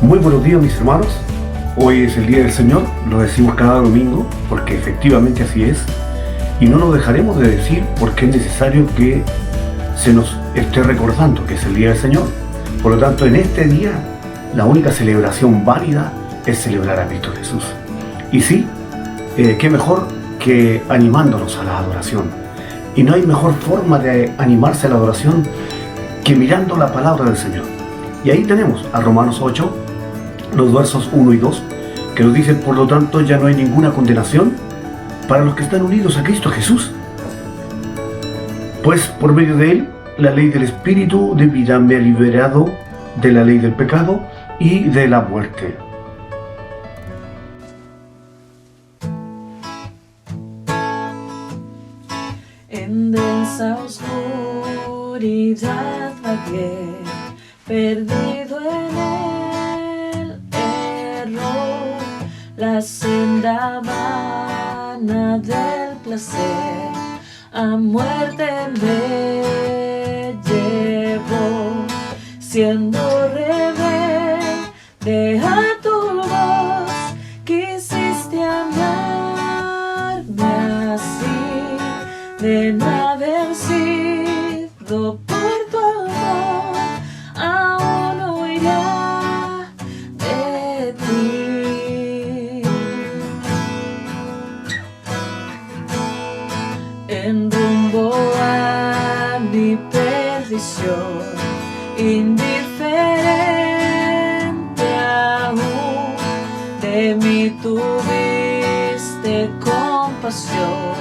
Muy buenos días, mis hermanos. Hoy es el Día del Señor, lo decimos cada domingo porque efectivamente así es, y no nos dejaremos de decir porque es necesario que se nos esté recordando que es el Día del Señor. Por lo tanto, en este día la única celebración válida es celebrar a Cristo Jesús. Y sí, qué mejor que animándonos a la adoración. Y no hay mejor forma de animarse a la adoración que mirando la palabra del Señor. Y ahí tenemos a Romanos 8, los versos 1 y 2, que nos dicen: por lo tanto ya no hay ninguna condenación para los que están unidos a Cristo Jesús. Pues por medio de Él, la ley del Espíritu de vida me ha liberado de la ley del pecado y de la muerte. En densa oscuridad vagué, perdido en el error, la senda vana del placer a muerte me llevó, siendo rebelde a tu voz, quisiste amarme así, de no haber sido por tu amor, aún huirá de ti. En rumbo a mi perdición, indiferente aún, de mí tuviste compasión,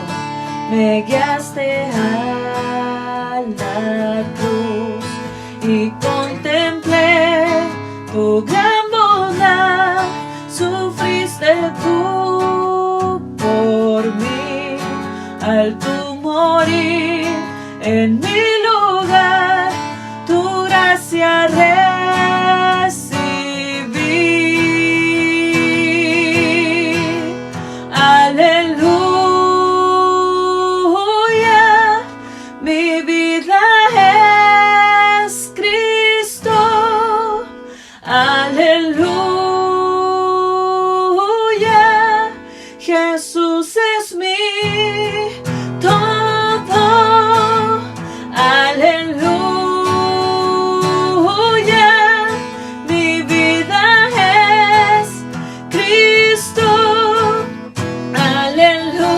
me guiaste a la cruz y contemplé tu gran bondad, sufriste tú por mí, al tu morir en mi lugar, tu gracia recibí. Aleluya, mi vida es Cristo. Aleluya, Jesús es mi todo. Aleluya, mi vida es Cristo. Aleluya,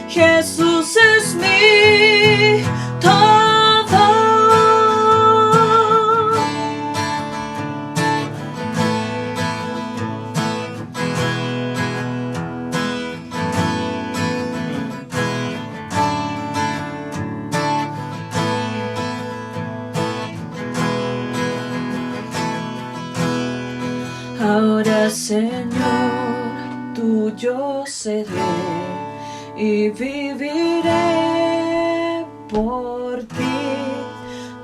Jesús es mi todo. Ahora, Señor, tuyo seré y viviré por ti.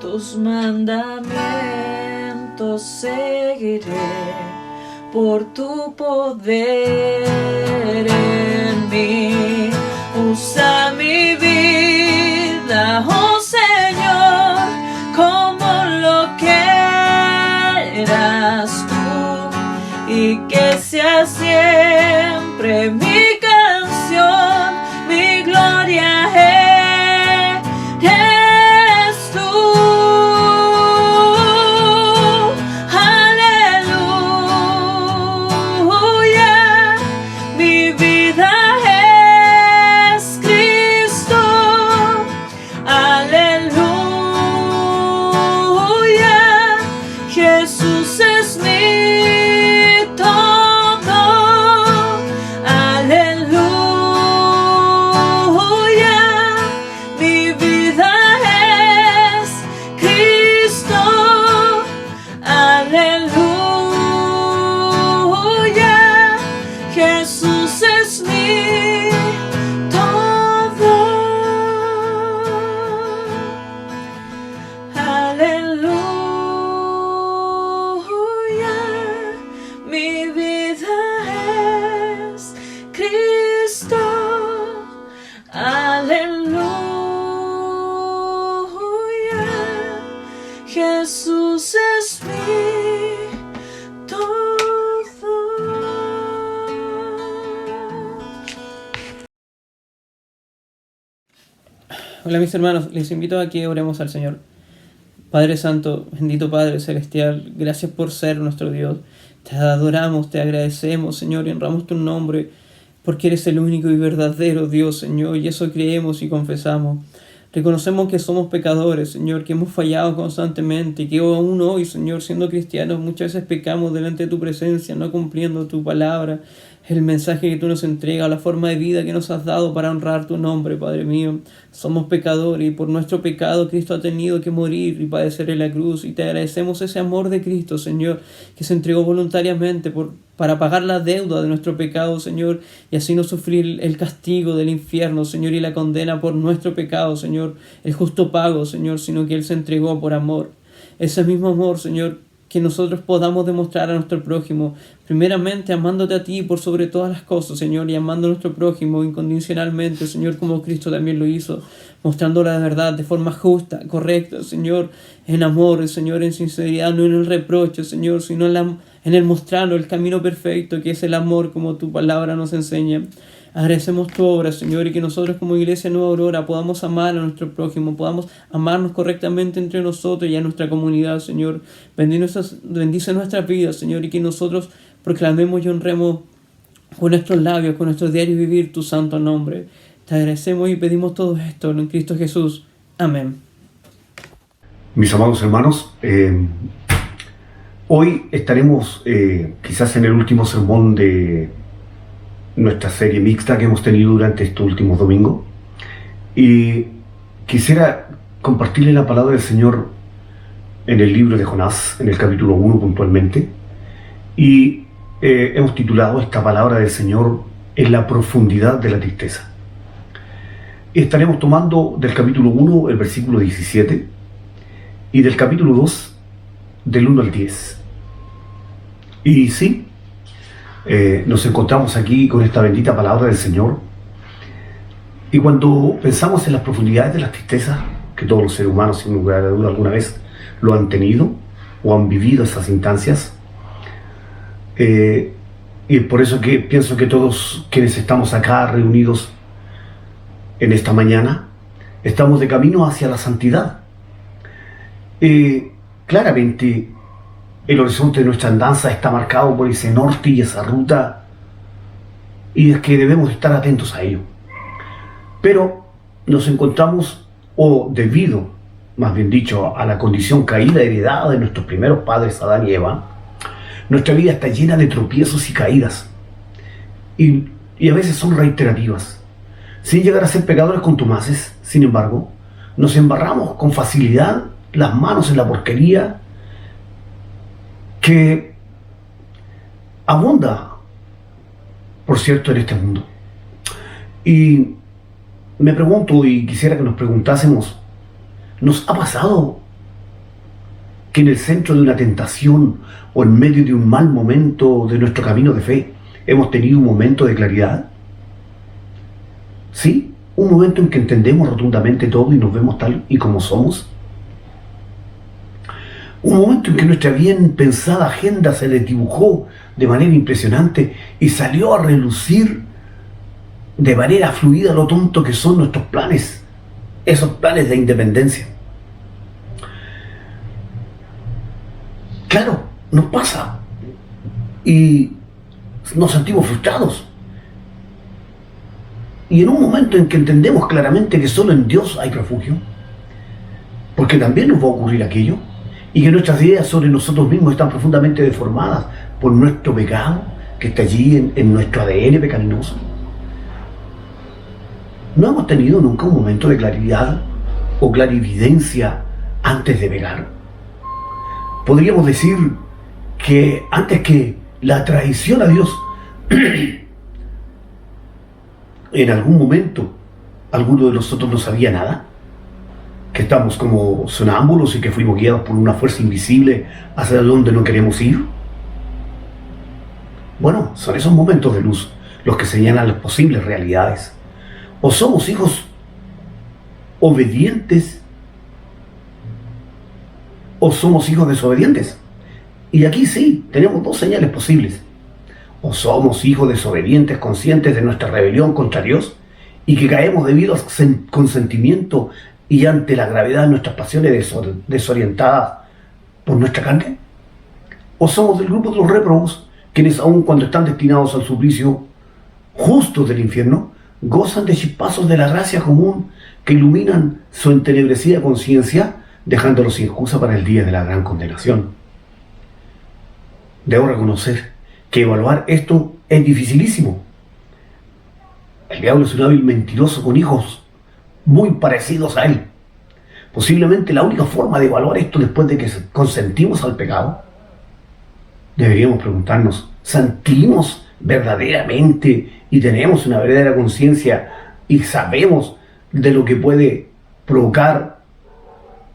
Tus mandamientos seguiré por tu poder en mí. Usa mi vida, oh Señor, como lo quieras tú, y que sea siempre mi canción, mi gloria eres tú. Aleluya, mi vida es Cristo. Hola mis hermanos, les invito a que oremos al Señor. Padre Santo, bendito Padre Celestial, gracias por ser nuestro Dios. Te adoramos, te agradecemos, Señor, y honramos tu nombre, porque eres el único y verdadero Dios, Señor, y eso creemos y confesamos. Reconocemos que somos pecadores, Señor, que hemos fallado constantemente, y que aún hoy, Señor, siendo cristianos, muchas veces pecamos delante de tu presencia, no cumpliendo tu palabra, el mensaje que tú nos entregas, la forma de vida que nos has dado para honrar tu nombre, Padre mío. Somos pecadores y por nuestro pecado Cristo ha tenido que morir y padecer en la cruz, y te agradecemos ese amor de Cristo, Señor, que se entregó voluntariamente para pagar la deuda de nuestro pecado, Señor, y así no sufrir el castigo del infierno, Señor, y la condena por nuestro pecado, Señor, el justo pago, Señor, sino que Él se entregó por amor. Ese mismo amor, Señor, que nosotros podamos demostrar a nuestro prójimo, primeramente amándote a ti por sobre todas las cosas, Señor, y amando a nuestro prójimo incondicionalmente, Señor, como Cristo también lo hizo, mostrando la verdad de forma justa, correcta, Señor, en amor, Señor, en sinceridad, no en el reproche, Señor, sino en el mostrarnos el camino perfecto, que es el amor, como tu palabra nos enseña. Agradecemos tu obra, Señor, y que nosotros como Iglesia Nueva Aurora podamos amar a nuestro prójimo, podamos amarnos correctamente entre nosotros y a nuestra comunidad, Señor. Bendice nuestras vidas, Señor, y que nosotros proclamemos y honremos con nuestros labios, con nuestro diario vivir, tu santo nombre. Te agradecemos y pedimos todo esto en Cristo Jesús. Amén. Mis amados hermanos, hoy estaremos quizás en el último sermón de nuestra serie mixta que hemos tenido durante estos últimos domingos, y quisiera compartirle la palabra del Señor en el libro de Jonás, en el capítulo 1 puntualmente, y hemos titulado esta palabra del Señor en la profundidad de la tristeza. Estaremos tomando del capítulo 1 el versículo 17 y del capítulo 2 del 1 al 10. Y sí, nos encontramos aquí con esta bendita palabra del Señor, y cuando pensamos en las profundidades de la tristeza, que todos los seres humanos sin lugar a duda alguna vez lo han tenido o han vivido esas instancias, y por eso que pienso que todos quienes estamos acá reunidos en esta mañana estamos de camino hacia la santidad. Claramente el horizonte de nuestra andanza está marcado por ese norte y esa ruta, y es que debemos estar atentos a ello. Pero nos encontramos, o debido, más bien dicho, a la condición caída heredada de nuestros primeros padres, Adán y Eva, nuestra vida está llena de tropiezos y caídas, y a veces son reiterativas. Sin llegar a ser pecadores contumaces, sin embargo, nos embarramos con facilidad las manos en la porquería que abunda, por cierto, en este mundo. Y me pregunto, y quisiera que nos preguntásemos, ¿nos ha pasado que en el centro de una tentación o en medio de un mal momento de nuestro camino de fe hemos tenido un momento de claridad? ¿Sí? Un momento en que entendemos rotundamente todo y nos vemos tal y como somos. Un momento en que nuestra bien pensada agenda se desdibujó de manera impresionante y salió a relucir de manera fluida lo tonto que son nuestros planes, esos planes de independencia. Claro, nos pasa y nos sentimos frustrados. Y en un momento en que entendemos claramente que solo en Dios hay refugio, porque también nos va a ocurrir aquello, y que nuestras ideas sobre nosotros mismos están profundamente deformadas por nuestro pecado, que está allí en nuestro ADN pecaminoso. ¿No hemos tenido nunca un momento de claridad o clarividencia antes de pecar? Podríamos decir que antes que la traición a Dios, en algún momento alguno de nosotros no sabía nada, que estamos como sonámbulos y que fuimos guiados por una fuerza invisible hacia donde no queremos ir. Bueno, son esos momentos de luz los que señalan las posibles realidades. O somos hijos obedientes o somos hijos desobedientes. Y aquí sí, tenemos dos señales posibles. O somos hijos desobedientes conscientes de nuestra rebelión contra Dios y que caemos debido al consentimiento y ante la gravedad de nuestras pasiones desorientadas por nuestra carne? ¿O somos del grupo de los réprobos, quienes aun cuando están destinados al suplicio justo del infierno, gozan de chispazos de la gracia común que iluminan su entenebrecida conciencia, dejándolos sin excusa para el día de la gran condenación? Debo reconocer que evaluar esto es dificilísimo. El diablo es un hábil mentiroso con hijos muy parecidos a él. Posiblemente la única forma de evaluar esto después de que consentimos al pecado, deberíamos preguntarnos: ¿sentimos verdaderamente y tenemos una verdadera conciencia y sabemos de lo que puede provocar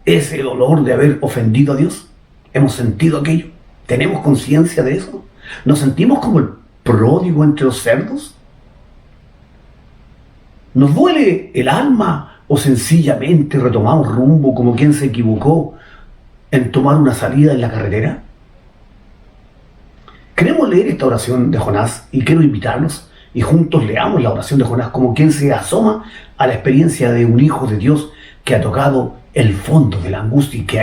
ese dolor de haber ofendido a Dios? ¿Hemos sentido aquello? ¿Tenemos conciencia de eso? ¿Nos sentimos como el pródigo entre los cerdos? ¿Nos duele el alma o sencillamente retomamos rumbo como quien se equivocó en tomar una salida en la carretera? Queremos leer esta oración de Jonás y quiero invitarnos y juntos leamos la oración de Jonás como quien se asoma a la experiencia de un hijo de Dios que ha tocado el fondo de la angustia y que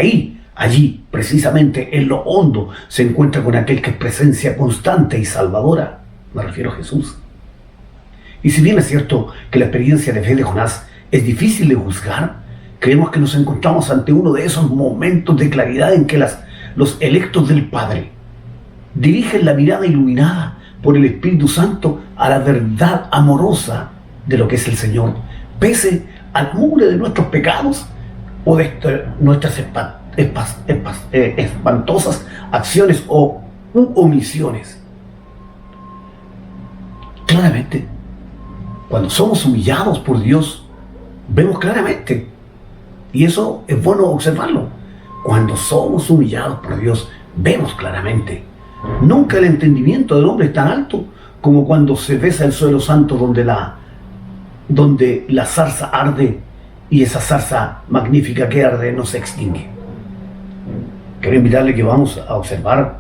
allí, precisamente en lo hondo, se encuentra con aquel que es presencia constante y salvadora. Me refiero a Jesús. Y si bien es cierto que la experiencia de fe de Jonás es difícil de juzgar, creemos que nos encontramos ante uno de esos momentos de claridad en que los electos del Padre dirigen la mirada iluminada por el Espíritu Santo a la verdad amorosa de lo que es el Señor, pese al mugre de nuestros pecados o de nuestras espantosas acciones u omisiones. Claramente, cuando somos humillados por Dios, vemos claramente, y eso es bueno observarlo. Cuando somos humillados por Dios, vemos claramente. Nunca el entendimiento del hombre es tan alto como cuando se besa el suelo santo donde la zarza arde y esa zarza magnífica que arde no se extingue. Quiero invitarle que vamos a observar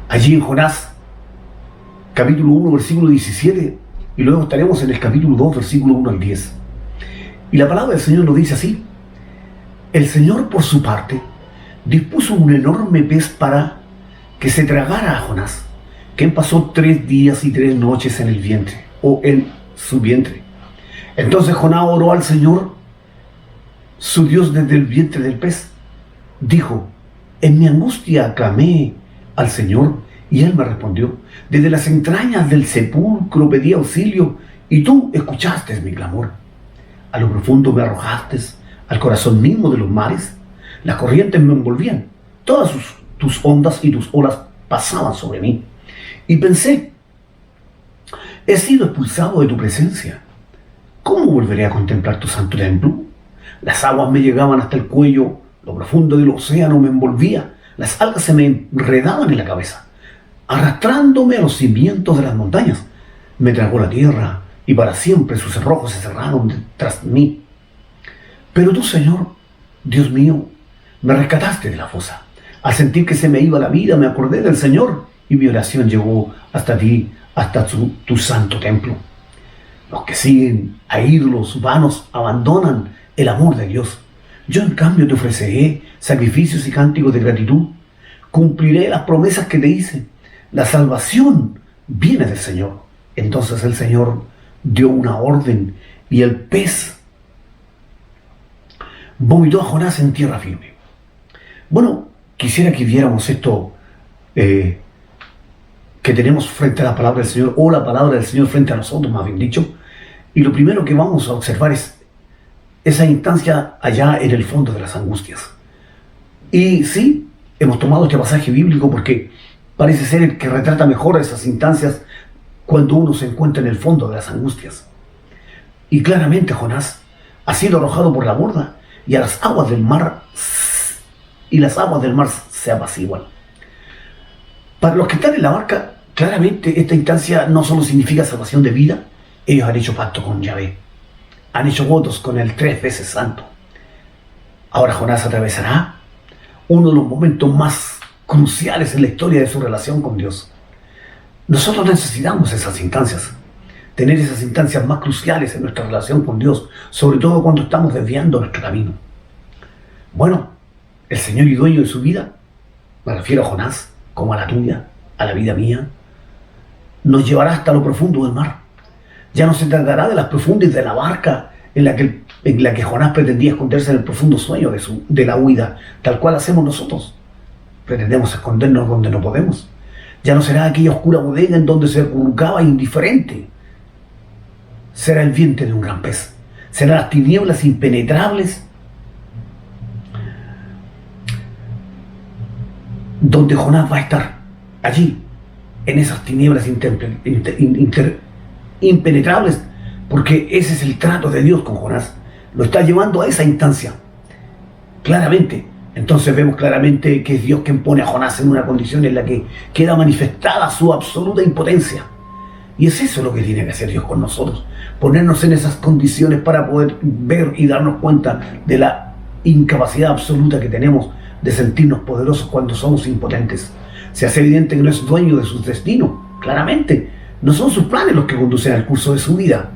allí en Jonás, capítulo 1, versículo 17, y luego estaremos en el capítulo 2, versículo 1 al 10. Y la palabra del Señor nos dice así: el Señor, por su parte, dispuso un enorme pez para que se tragara a Jonás, quien pasó 3 días y 3 noches en el vientre, o en su vientre. Entonces Jonás oró al Señor, su Dios, desde el vientre del pez. Dijo: en mi angustia clamé al Señor, y Él me respondió. Desde las entrañas del sepulcro pedí auxilio, y tú escuchaste mi clamor. A lo profundo me arrojaste, al corazón mismo de los mares. Las corrientes me envolvían, todas tus ondas y tus olas pasaban sobre mí. Y pensé: he sido expulsado de tu presencia. ¿Cómo volveré a contemplar tu santo templo? Las aguas me llegaban hasta el cuello, lo profundo del océano me envolvía, las algas se me enredaban en la cabeza, arrastrándome a los cimientos de las montañas. Me tragó la tierra, y para siempre sus cerrojos se cerraron tras mí. Pero tú, Señor, Dios mío, me rescataste de la fosa. Al sentir que se me iba la vida, me acordé del Señor, y mi oración llegó hasta ti, hasta tu santo templo. Los que siguen a ídolos vanos abandonan el amor de Dios. Yo, en cambio, te ofreceré sacrificios y cánticos de gratitud. Cumpliré las promesas que te hice. La salvación viene del Señor. Entonces el Señor dio una orden, y el pez vomitó a Jonás en tierra firme. Bueno, quisiera que viéramos esto que tenemos frente a la palabra del Señor, o la palabra del Señor frente a nosotros, más bien dicho. Y lo primero que vamos a observar es esa instancia allá en el fondo de las angustias. Y sí, hemos tomado este pasaje bíblico porque parece ser el que retrata mejor esas instancias cuando uno se encuentra en el fondo de las angustias. Y claramente Jonás ha sido arrojado por la borda, y a las aguas del mar se apaciguan. Para los que están en la barca, claramente esta instancia no solo significa salvación de vida. Ellos han hecho pacto con Yahvé, han hecho votos con el 3 veces santo. Ahora Jonás atravesará uno de los momentos más cruciales en la historia de su relación con Dios. Nosotros necesitamos esas instancias tener esas instancias más cruciales en nuestra relación con Dios, sobre todo cuando estamos desviando nuestro camino. Bueno, el Señor y dueño de su vida, me refiero a Jonás, como a la tuya, a la vida mía, nos llevará hasta lo profundo del mar. Ya no se tratará de las profundidades de la barca en la que Jonás pretendía esconderse en el profundo sueño de la huida, tal cual hacemos nosotros. Pretendemos escondernos donde no podemos. Ya no será aquella oscura bodega en donde se acurrucaba indiferente. Será el vientre de un gran pez. Serán las tinieblas impenetrables donde Jonás va a estar. Allí, en esas tinieblas impenetrables, porque ese es el trato de Dios con Jonás. Lo está llevando a esa instancia. Claramente. Entonces vemos claramente que es Dios quien pone a Jonás en una condición en la que queda manifestada su absoluta impotencia. Y es eso lo que tiene que hacer Dios con nosotros. Ponernos en esas condiciones para poder ver y darnos cuenta de la incapacidad absoluta que tenemos de sentirnos poderosos cuando somos impotentes. Se hace evidente que no es dueño de sus destinos. Claramente, no son sus planes los que conducen al curso de su vida.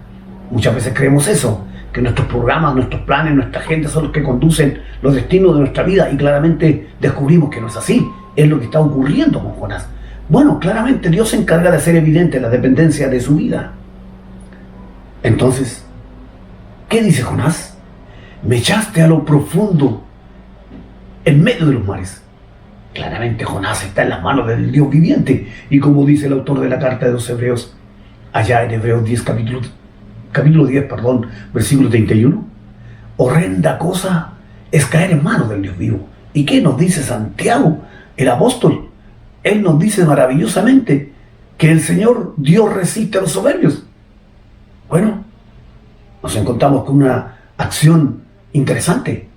Muchas veces creemos eso, que nuestros programas, nuestros planes, nuestra gente son los que conducen los destinos de nuestra vida, y claramente descubrimos que no es así. Es lo que está ocurriendo con Jonás. Bueno, claramente Dios se encarga de hacer evidente la dependencia de su vida. Entonces, ¿qué dice Jonás? Me echaste a lo profundo, en medio de los mares. Claramente Jonás está en las manos del Dios viviente, y como dice el autor de la carta de los Hebreos, allá en Hebreos 10, capítulo 10, versículo 31, horrenda cosa es caer en manos del Dios vivo. ¿Y qué nos dice Santiago, el apóstol? Él nos dice maravillosamente que el Señor Dios resiste a los soberbios. Bueno, nos encontramos con una acción interesante.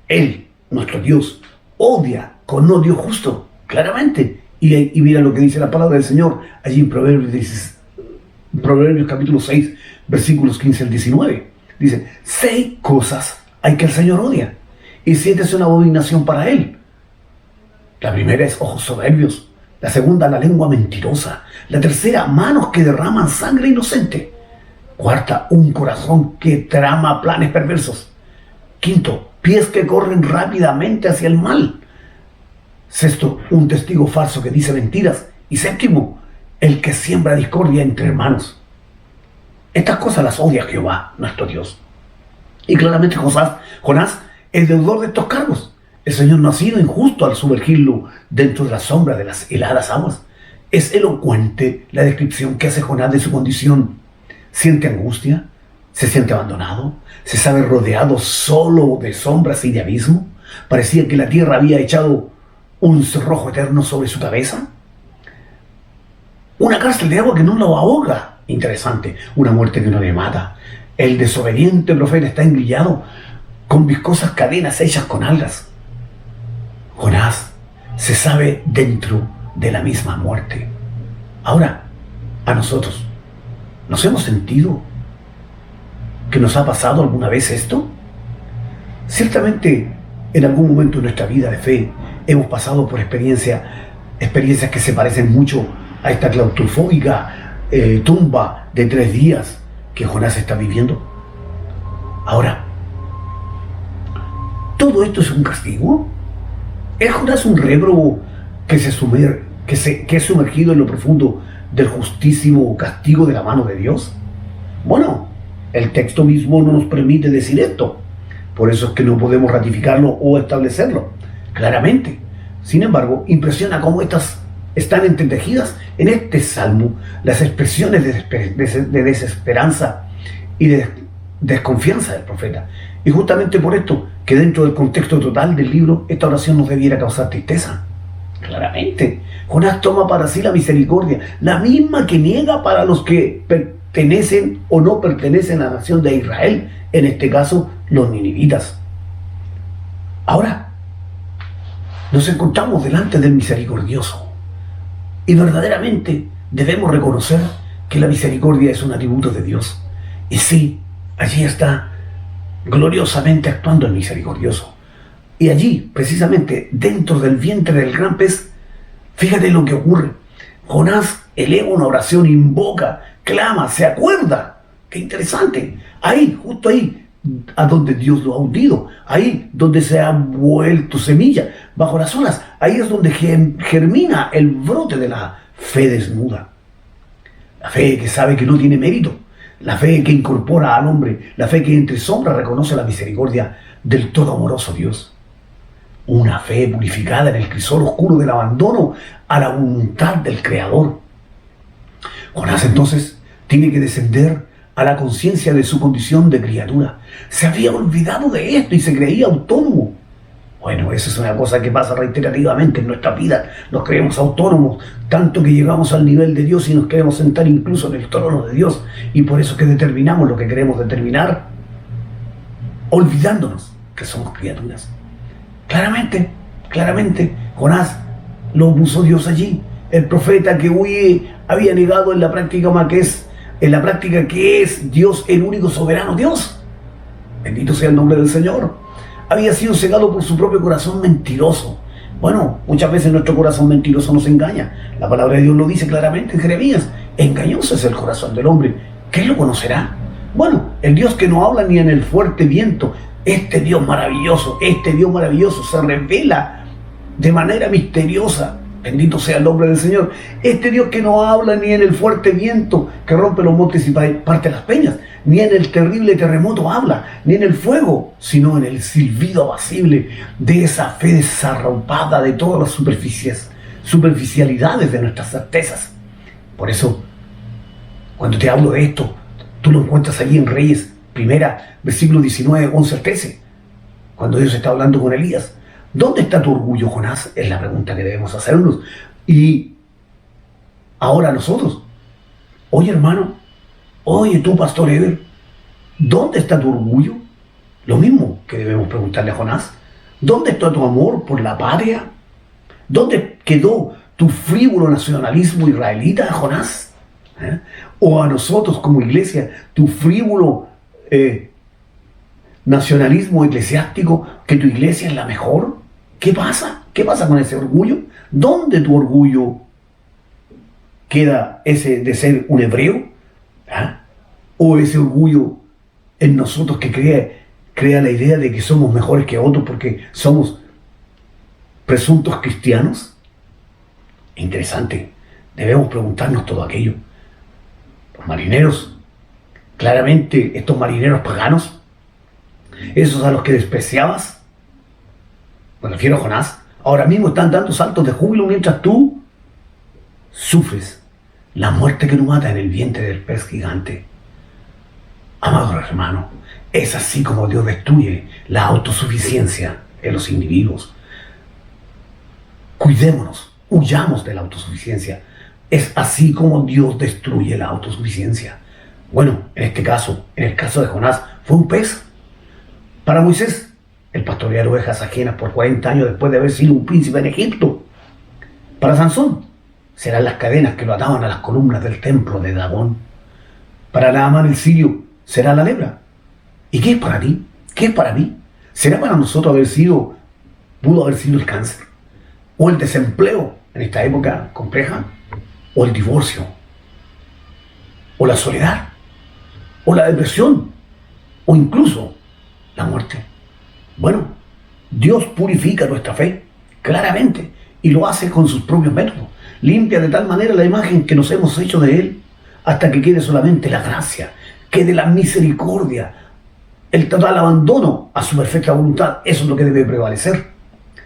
Él, nuestro Dios, odia con odio justo, claramente. Y mira lo que dice la palabra del Señor allí en Proverbios capítulo 6, versículos 15 al 19. Dice, 6 cosas hay que el Señor odia, y 7 es una abominación para Él. La primera es ojos soberbios. La segunda, la lengua mentirosa. La tercera, manos que derraman sangre inocente. Cuarta, un corazón que trama planes perversos. Quinto, pies que corren rápidamente hacia el mal. Sexto, un testigo falso que dice mentiras. Y séptimo, el que siembra discordia entre hermanos. Estas cosas las odia Jehová, nuestro Dios. Y claramente Jonás es deudor de estos cargos. El Señor no ha sido injusto al sumergirlo dentro de la sombra de las heladas aguas. Es elocuente la descripción que hace Jonás de su condición. Siente angustia, se siente abandonado, se sabe rodeado solo de sombras y de abismo. Parecía que la tierra había echado un cerrojo eterno sobre su cabeza. Una cárcel de agua que no lo ahoga. Interesante. Una muerte que no le mata. El desobediente profeta está engrillado con viscosas cadenas hechas con algas. Jonás se sabe dentro de la misma muerte. Ahora, a nosotros, ¿nos hemos sentido que nos ha pasado alguna vez esto? Ciertamente, en algún momento de nuestra vida de fe, hemos pasado por experiencias que se parecen mucho a esta claustrofóbica tumba de 3 días que Jonás está viviendo. Ahora, ¿todo esto es un castigo? ¿Es Jonás un rebro que es sumergido en lo profundo del justísimo castigo de la mano de Dios? Bueno, el texto mismo no nos permite decir esto. Por eso es que no podemos ratificarlo o establecerlo claramente. Sin embargo, impresiona cómo estas están entretejidas en este salmo, las expresiones de desesperanza y de desconfianza del profeta. Y justamente por esto, que dentro del contexto total del libro, esta oración nos debiera causar tristeza. Claramente, Jonás toma para sí la misericordia, la misma que niega para los que pertenecen o no pertenecen a la nación de Israel, en este caso, los ninivitas. Ahora, nos encontramos delante del misericordioso, y verdaderamente debemos reconocer que la misericordia es un atributo de Dios. Y sí, allí está gloriosamente actuando el misericordioso. Y allí, precisamente, dentro del vientre del gran pez, fíjate lo que ocurre. Jonás eleva una oración, invoca, clama, se acuerda. Qué interesante. Ahí, justo ahí, a donde Dios lo ha hundido, ahí donde se ha vuelto semilla, bajo las olas, ahí es donde germina el brote de la fe desnuda. La fe que sabe que no tiene mérito, la fe que incorpora al hombre, la fe que entre sombras reconoce la misericordia del todo amoroso Dios. Una fe purificada en el crisol oscuro del abandono a la voluntad del Creador. Jonás entonces tiene que descender a la conciencia de su condición de criatura. Se había olvidado de esto y se creía autónomo. Bueno, eso es una cosa que pasa reiterativamente en nuestra vida. Nos creemos autónomos, tanto que llegamos al nivel de Dios y nos queremos sentar incluso en el trono de Dios. Y por eso que determinamos lo que queremos determinar, olvidándonos que somos criaturas. Claramente, Jonás lo puso Dios allí. El profeta que había negado en la práctica que es Dios, el único soberano Dios. Bendito sea el nombre del Señor. Había sido cegado por su propio corazón mentiroso. Bueno, muchas veces nuestro corazón mentiroso nos engaña. La palabra de Dios lo dice claramente en Jeremías. Engañoso es el corazón del hombre. ¿Quién lo conocerá? Bueno, el Dios que no habla ni en el fuerte viento. Este Dios maravilloso se revela de manera misteriosa. Bendito sea el nombre del Señor. Este Dios que no habla ni en el fuerte viento que rompe los montes y parte las peñas, ni en el terrible terremoto habla, ni en el fuego, sino en el silbido apacible de esa fe desarraipada de todas las superficialidades de nuestras certezas. Por eso, cuando te hablo de esto, tú lo encuentras allí en Reyes, primera, versículo 19, 11 al 13, cuando Dios está hablando con Elías. ¿Dónde está tu orgullo, Jonás? Es la pregunta que debemos hacernos. Y ahora nosotros, oye hermano, oye tú, pastor Ever, ¿dónde está tu orgullo? Lo mismo que debemos preguntarle a Jonás. ¿Dónde está tu amor por la patria? ¿Dónde quedó tu frívolo nacionalismo israelita, Jonás? O a nosotros como iglesia, tu frívolo nacionalismo eclesiástico, que tu iglesia es la mejor. ¿Qué pasa? ¿Qué pasa con ese orgullo? ¿Dónde tu orgullo queda, ese de ser un hebreo? ¿O ese orgullo en nosotros que crea la idea de que somos mejores que otros porque somos presuntos cristianos? Interesante. Debemos preguntarnos todo aquello. Los marineros, claramente estos marineros paganos, esos a los que despreciabas, me refiero a Jonás, ahora mismo están dando saltos de júbilo mientras tú sufres la muerte que no mata en el vientre del pez gigante. Amado hermano, es así como Dios destruye la autosuficiencia en los individuos. Cuidémonos, huyamos de la autosuficiencia. Es así como Dios destruye la autosuficiencia. Bueno, en este caso, en el caso de Jonás, fue un pez. Para Moisés, el pastorear ovejas ajenas por 40 años después de haber sido un príncipe en Egipto. Para Sansón, serán las cadenas que lo ataban a las columnas del templo de Dagón. Para Naamán el sirio, será la lepra. ¿Y qué es para ti? ¿Qué es para mí? ¿Será para nosotros pudo haber sido el cáncer? ¿O el desempleo en esta época compleja? ¿O el divorcio? ¿O la soledad? ¿O la depresión? ¿O incluso la muerte? Bueno, Dios purifica nuestra fe, claramente, y lo hace con sus propios métodos. Limpia de tal manera la imagen que nos hemos hecho de Él, hasta que quede solamente la gracia, quede la misericordia, el total abandono a su perfecta voluntad. Eso es lo que debe prevalecer.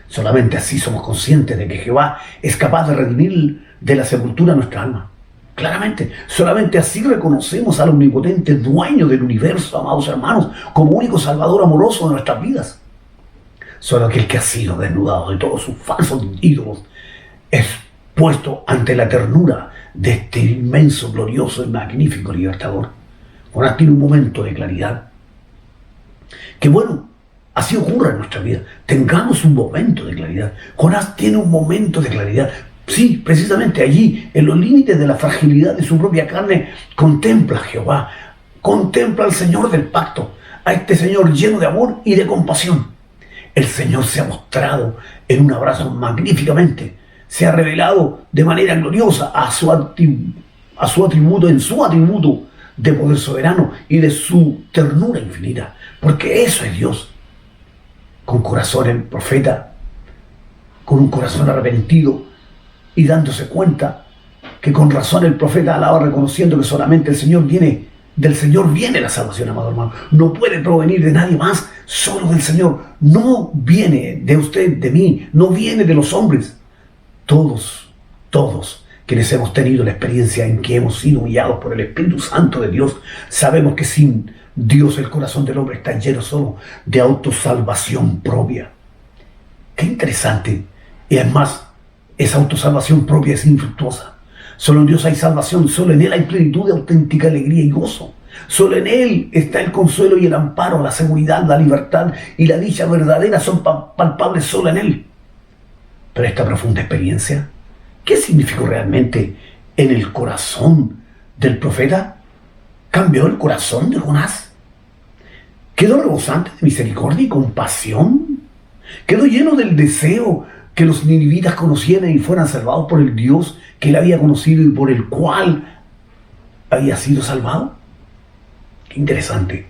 Solamente así somos conscientes de que Jehová es capaz de redimir de la sepultura nuestra alma. Claramente, solamente así reconocemos al omnipotente dueño del universo, amados hermanos, como único salvador amoroso de nuestras vidas. Solo aquel que ha sido desnudado de todos sus falsos ídolos es puesto ante la ternura de este inmenso, glorioso y magnífico libertador. Jonás tiene un momento de claridad. Que bueno, así ocurre en nuestra vida. Tengamos un momento de claridad. Jonás tiene un momento de claridad. Sí, precisamente allí, en los límites de la fragilidad de su propia carne, contempla a Jehová, contempla al Señor del pacto, a este Señor lleno de amor y de compasión. El Señor se ha mostrado en un abrazo magníficamente se ha revelado de manera gloriosa a su atributo, en su atributo de poder soberano y de su ternura infinita, porque eso es Dios. Con corazón el profeta, con un corazón arrepentido y dándose cuenta que con razón el profeta alaba, reconociendo que solamente del Señor viene la salvación, amado hermano. No puede provenir de nadie más, solo del Señor. No viene de usted, de mí, no viene de los hombres. Todos quienes hemos tenido la experiencia en que hemos sido guiados por el Espíritu Santo de Dios, sabemos que sin Dios el corazón del hombre está lleno solo de autosalvación propia. Qué interesante. Y además, esa autosalvación propia es infructuosa. Solo en Dios hay salvación, solo en Él hay plenitud de auténtica alegría y gozo. Solo en Él está el consuelo y el amparo, la seguridad, la libertad y la dicha verdadera son palpables solo en Él. Pero esta profunda experiencia, ¿qué significó realmente en el corazón del profeta? ¿Cambió el corazón de Jonás? ¿Quedó rebosante de misericordia y compasión? ¿Quedó lleno del deseo que los ninivitas conocieran y fueran salvados por el Dios que él había conocido y por el cual había sido salvado? Qué interesante.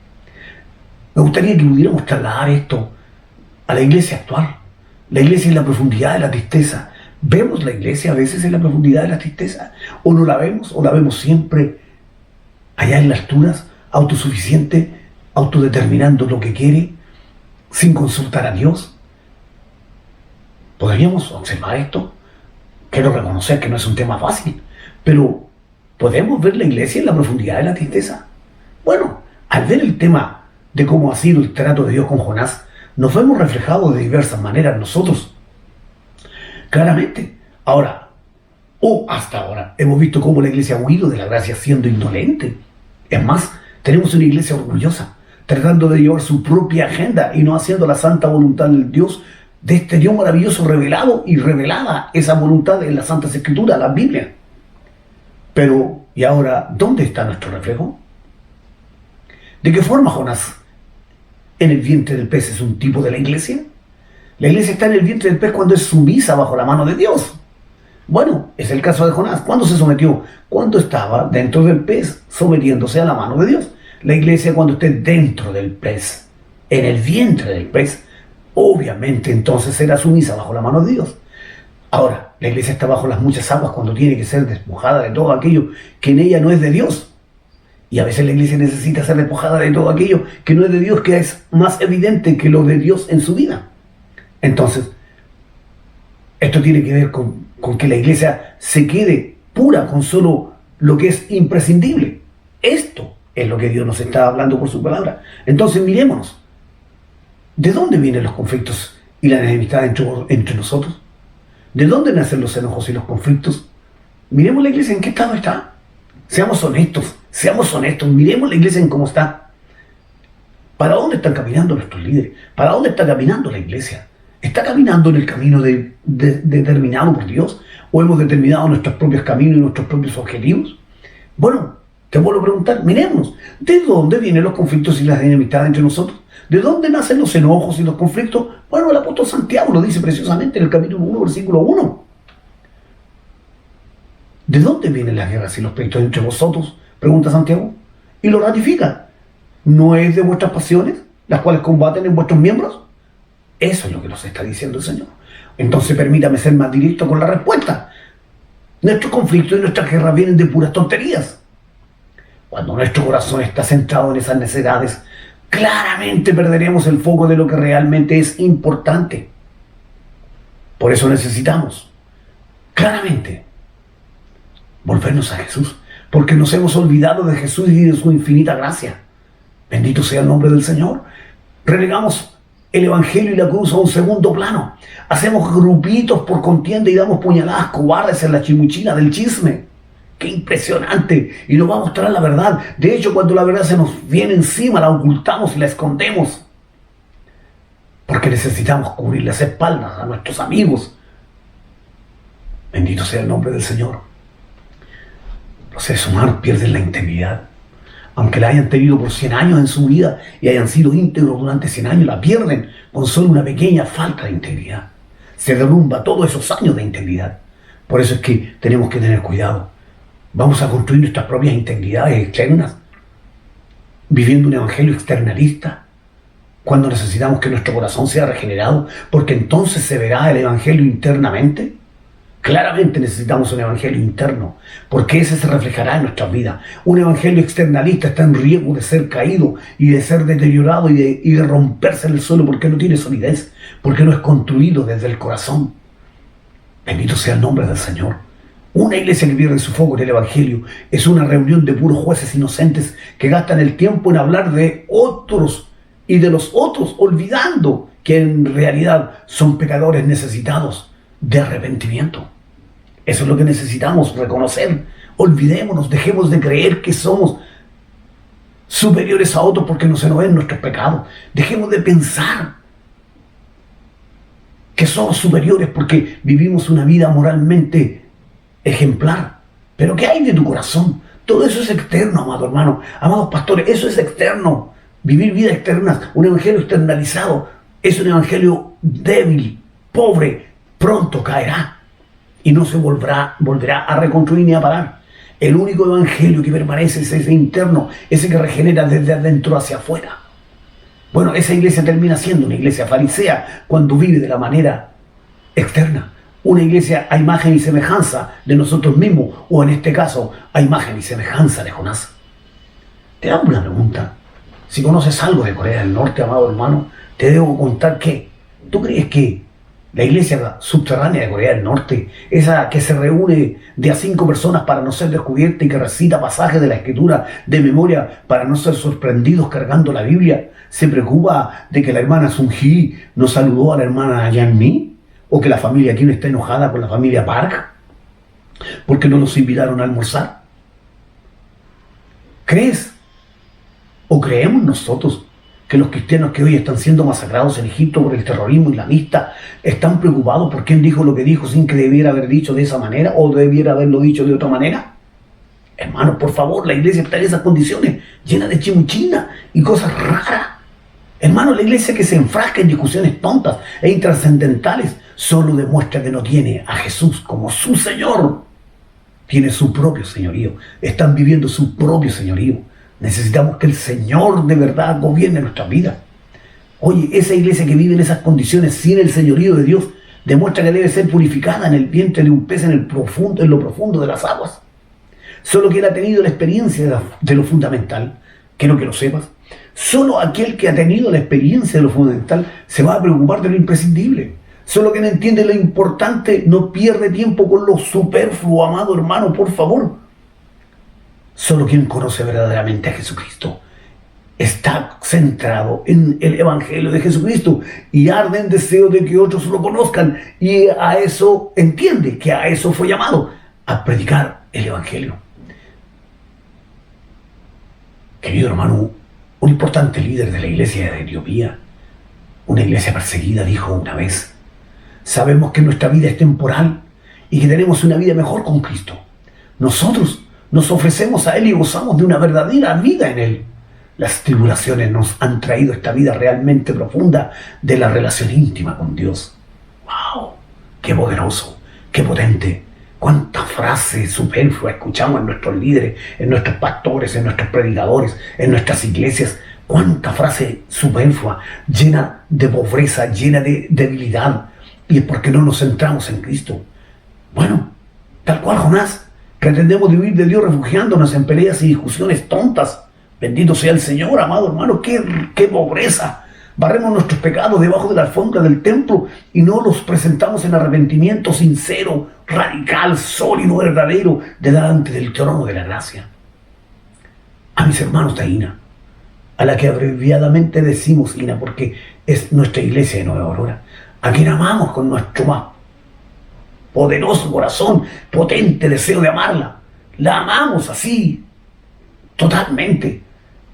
Me gustaría que pudiéramos trasladar esto a la iglesia actual. La iglesia en la profundidad de la tristeza. ¿Vemos la iglesia a veces en la profundidad de la tristeza? ¿O no la vemos? ¿O la vemos siempre allá en las alturas, autosuficiente, autodeterminando lo que quiere, sin consultar a Dios? ¿Podríamos observar esto? Quiero reconocer que no es un tema fácil, pero ¿podemos ver la iglesia en la profundidad de la tristeza? Bueno, al ver el tema de cómo ha sido el trato de Dios con Jonás, nos vemos reflejados de diversas maneras nosotros. Claramente, hasta ahora, hemos visto cómo la iglesia ha huido de la gracia siendo indolente. Es más, tenemos una iglesia orgullosa, tratando de llevar su propia agenda y no haciendo la santa voluntad del Dios, de este Dios maravilloso revelado y revelada esa voluntad en las Santas Escrituras, la Biblia. Pero, ¿y ahora dónde está nuestro reflejo? ¿De qué forma Jonás en el vientre del pez es un tipo de la iglesia? La iglesia está en el vientre del pez cuando es sumisa bajo la mano de Dios. Bueno, es el caso de Jonás. ¿Cuándo se sometió? Cuando estaba dentro del pez, sometiéndose a la mano de Dios. La iglesia, cuando esté dentro del pez, en el vientre del pez, obviamente entonces será sumisa bajo la mano de Dios. Ahora, la iglesia está bajo las muchas aguas cuando tiene que ser despojada de todo aquello que en ella no es de Dios. Y a veces la iglesia necesita ser despojada de todo aquello que no es de Dios, que es más evidente que lo de Dios en su vida. Entonces, esto tiene que ver con que la iglesia se quede pura con solo lo que es imprescindible. Esto es lo que Dios nos está hablando por su palabra. Entonces, mirémonos. ¿De dónde vienen los conflictos y la enemistad entre nosotros? ¿De dónde nacen los enojos y los conflictos? Miremos la iglesia en qué estado está. Seamos honestos, miremos la iglesia en cómo está. ¿Para dónde están caminando nuestros líderes? ¿Para dónde está caminando la iglesia? ¿Está caminando en el camino determinado por Dios? ¿O hemos determinado nuestros propios caminos y nuestros propios objetivos? Bueno, te vuelvo a preguntar, miremos, ¿de dónde vienen los conflictos y las enemistades entre nosotros? ¿De dónde nacen los enojos y los conflictos? Bueno, el apóstol Santiago lo dice preciosamente en el capítulo 1, versículo 1. ¿De dónde vienen las guerras y los pleitos entre vosotros? Pregunta Santiago. Y lo ratifica. ¿No es de vuestras pasiones, las cuales combaten en vuestros miembros? Eso es lo que nos está diciendo el Señor. Entonces permítame ser más directo con la respuesta. Nuestros conflictos y nuestras guerras vienen de puras tonterías. Cuando nuestro corazón está centrado en esas necesidades, claramente perderemos el foco de lo que realmente es importante. Por eso necesitamos, claramente, volvernos a Jesús, porque nos hemos olvidado de Jesús y de su infinita gracia. Bendito sea el nombre del Señor. Relegamos el evangelio y la cruz a un segundo plano. Hacemos grupitos por contienda y damos puñaladas cobardes en la chimuchila del chisme. ¡Qué impresionante! Y nos va a mostrar la verdad. De hecho, cuando la verdad se nos viene encima, la ocultamos y la escondemos. Porque necesitamos cubrir las espaldas a nuestros amigos. Bendito sea el nombre del Señor. Los seres humanos pierden la integridad. Aunque la hayan tenido por 100 años en su vida y hayan sido íntegros durante 100 años, la pierden con solo una pequeña falta de integridad. Se derrumba todos esos años de integridad. Por eso es que tenemos que tener cuidado. Vamos a construir nuestras propias integridades externas, viviendo un evangelio externalista, cuando necesitamos que nuestro corazón sea regenerado, porque entonces se verá el evangelio internamente. Claramente necesitamos un evangelio interno, porque ese se reflejará en nuestras vidas. Un evangelio externalista está en riesgo de ser caído y de ser deteriorado y de romperse en el suelo, porque no tiene solidez, porque no es construido desde el corazón. Bendito sea el nombre del Señor. Una iglesia que pierde su foco en el evangelio es una reunión de puros jueces inocentes que gastan el tiempo en hablar de otros y de los otros, olvidando que en realidad son pecadores necesitados de arrepentimiento. Eso es lo que necesitamos reconocer. Olvidémonos, dejemos de creer que somos superiores a otros porque no se nos ven nuestros pecados. Dejemos de pensar que somos superiores porque vivimos una vida moralmente ejemplar. Pero ¿qué hay de tu corazón? Todo eso es externo, amado hermano, amados pastores, eso es externo. Vivir vidas externas, un evangelio externalizado, es un evangelio débil, pobre, pronto caerá y no se volverá a reconstruir ni a parar. El único evangelio que permanece es ese interno, ese que regenera desde adentro hacia afuera. Bueno, esa iglesia termina siendo una iglesia farisea cuando vive de la manera externa. Una iglesia a imagen y semejanza de nosotros mismos, o en este caso, a imagen y semejanza de Jonás. Te hago una pregunta. Si conoces algo de Corea del Norte, amado hermano, te debo contar que ¿tú crees que la iglesia subterránea de Corea del Norte, esa que se reúne de a 5 personas para no ser descubierta y que recita pasajes de la Escritura de memoria para no ser sorprendidos cargando la Biblia, se preocupa de que la hermana Sun Hee no saludó a la hermana Yan Mi? ¿O que la familia Kim está enojada con la familia Park porque no los invitaron a almorzar? ¿Crees o creemos nosotros que los cristianos que hoy están siendo masacrados en Egipto por el terrorismo islamista están preocupados por quién dijo lo que dijo sin que debiera haber dicho de esa manera o debiera haberlo dicho de otra manera? Hermanos, por favor, la iglesia está en esas condiciones, llena de chimuchina y cosas raras. Hermanos, la iglesia que se enfrasca en discusiones tontas e intrascendentales solo demuestra que no tiene a Jesús como su Señor. Tiene su propio señorío. Están viviendo su propio señorío. Necesitamos que el Señor de verdad gobierne nuestras vidas. Oye, esa iglesia que vive en esas condiciones sin el señorío de Dios demuestra que debe ser purificada en el vientre de un pez en lo profundo de las aguas. Solo quien ha tenido la experiencia de lo fundamental, quiero que lo sepas, solo aquel que ha tenido la experiencia de lo fundamental se va a preocupar de lo imprescindible. Solo quien entiende lo importante no pierde tiempo con lo superfluo, amado hermano, por favor. Solo quien conoce verdaderamente a Jesucristo está centrado en el Evangelio de Jesucristo y arde en deseo de que otros lo conozcan, y a eso entiende que a eso fue llamado, a predicar el Evangelio. Querido hermano, un importante líder de la iglesia de Etiopía, una iglesia perseguida, dijo una vez: sabemos que nuestra vida es temporal y que tenemos una vida mejor con Cristo. Nosotros nos ofrecemos a Él y gozamos de una verdadera vida en Él. Las tribulaciones nos han traído esta vida realmente profunda de la relación íntima con Dios. ¡Wow! ¡Qué poderoso! ¡Qué potente! ¿Cuántas frases superfluas escuchamos en nuestros líderes, en nuestros pastores, en nuestros predicadores, en nuestras iglesias? ¿Cuánta frase superflua, llena de pobreza, llena de debilidad? Y es porque no nos centramos en Cristo. Bueno, tal cual Jonás, pretendemos vivir de Dios refugiándonos en peleas y discusiones tontas. Bendito sea el Señor, amado hermano, qué pobreza. Barremos nuestros pecados debajo de la alfombra del templo y no los presentamos en arrepentimiento sincero, radical, sólido, verdadero, delante del trono de la gracia. A mis hermanos de INA, a la que abreviadamente decimos INA porque es nuestra iglesia de Nueva Aurora, a quien amamos con nuestro más poderoso corazón, potente deseo de amarla. La amamos así, totalmente.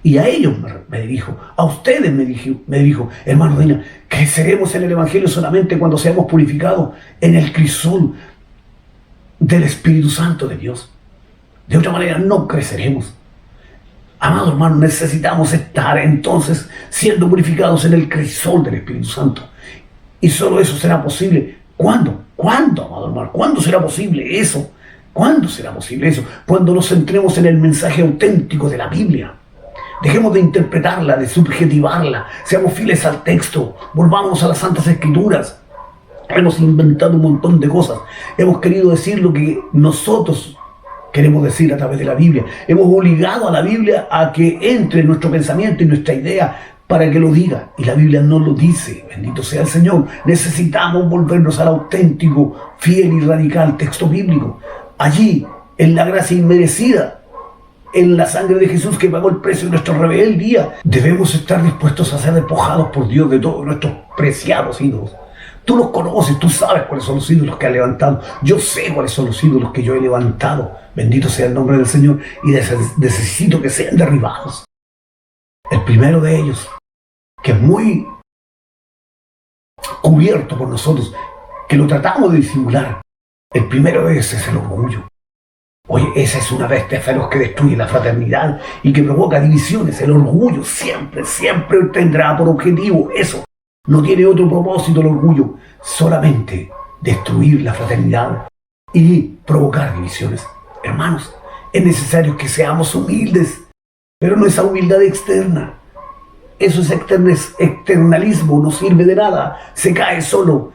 Y a ellos me dirijo, a ustedes me dijo, hermano Dina, creceremos en el Evangelio solamente cuando seamos purificados en el crisol del Espíritu Santo de Dios. De otra manera no creceremos. Amado hermano, necesitamos estar entonces siendo purificados en el crisol del Espíritu Santo. Y solo eso será posible. ¿Cuándo? ¿Cuándo, amado hermano? ¿Cuándo será posible eso? ¿Cuándo será posible eso? Cuando nos centremos en el mensaje auténtico de la Biblia. Dejemos de interpretarla, de subjetivarla. Seamos fieles al texto. Volvamos a las Santas Escrituras. Hemos inventado un montón de cosas. Hemos querido decir lo que nosotros queremos decir a través de la Biblia. Hemos obligado a la Biblia a que entre en nuestro pensamiento y nuestra idea para que lo diga. Y la Biblia no lo dice. Bendito sea el Señor. Necesitamos volvernos al auténtico, fiel y radical texto bíblico. Allí, en la gracia inmerecida, en la sangre de Jesús que pagó el precio de nuestra rebeldía, debemos estar dispuestos a ser despojados por Dios de todos nuestros preciados ídolos. Tú los conoces, tú sabes cuáles son los ídolos que has levantado. Yo sé cuáles son los ídolos que yo he levantado. Bendito sea el nombre del Señor. Y necesito que sean derribados. El primero de ellos, que es muy cubierto por nosotros, que lo tratamos de disimular. El primero de ellos es el orgullo. Oye, esa es una bestia feroz que destruye la fraternidad y que provoca divisiones. El orgullo siempre tendrá por objetivo eso. No tiene otro propósito el orgullo, solamente destruir la fraternidad y provocar divisiones. Hermanos, es necesario que seamos humildes, pero no esa humildad externa. Eso es externalismo, no sirve de nada, se cae solo.